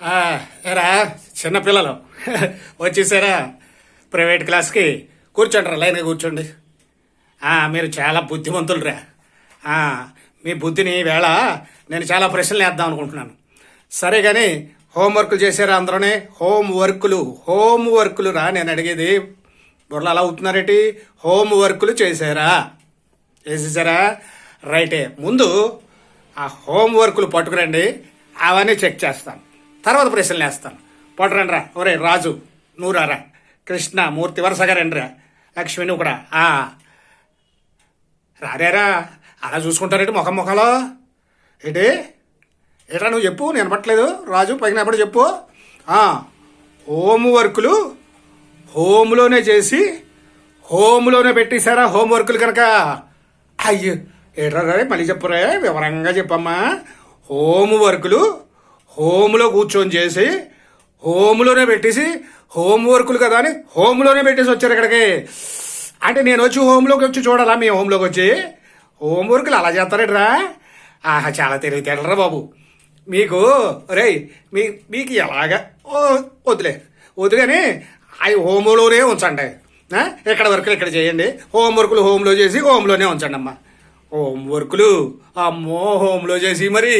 ఆ, ఏరా చిన్నపిల్లలు వచ్చేసారా ప్రైవేట్ క్లాస్కి కూర్చోండి లైన్గా కూర్చోండి. మీరు చాలా బుద్ధిమంతులురా. ఆ, మీ బుద్ధిని వేళ నేను చాలా ప్రశ్నలు వేద్దాం అనుకుంటున్నాను. సరే కానీ హోంవర్క్లు చేశారా అందరూనే? హోంవర్క్లు రా నేను అడిగేది. బుర్రలు అలా అవుతున్నారేటి? హోంవర్క్లు చేసేసారా? రైటే. ముందు ఆ హోంవర్క్లు పట్టుకురండి, అవన్నీ చెక్ చేస్తాను, తర్వాత ప్రశ్నలు వేస్తాను. పట్టురండి రా. ఒరే రాజు నువ్వు రారా, కృష్ణ మూర్తి వరుసగా రండి రా, లక్ష్మి నువ్వు కూడా రారేరా. అలా చూసుకుంటారేంటి ముఖంలో? ఏంటి ఏట్రా నువ్వు చెప్పు, నేను పట్టలేదు. రాజు పైన ఎప్పుడు చెప్పు. హోంవర్క్లు హోమ్లోనే చేసి హోమ్లోనే పెట్టేశారా హోంవర్క్లు కనుక? అయ్యో ఏట్రా రే, మళ్ళీ చెప్పురే, వివరంగా చెప్పమ్మా. హోంవర్క్లు హోమ్లో కూర్చొని చేసి హోమ్లోనే పెట్టేసి హోంవర్క్లు కదా అని హోమ్లోనే పెట్టేసి వచ్చారు ఇక్కడికి. అంటే నేను వచ్చి హోమ్లోకి వచ్చి చూడాలా? మీ హోమ్లోకి వచ్చి హోంవర్క్లు అలా చేస్తారేట్రా? చాలా తెలివితేటలరా బాబు మీకు. రే మీకు ఎలాగా వద్దు కానీ అవి హోమ్లోనే ఉంచండి. ఎక్కడ వర్కులు ఇక్కడ చేయండి, హోంవర్క్లు హోమ్లో చేసి హోమ్లోనే ఉంచండి అమ్మా. హోంవర్క్లు అమ్మో హోమ్లో చేసి మరి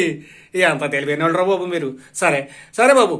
ఎంత తెలివైన వాళ్ళరా బాబు మీరు. సరే బాబు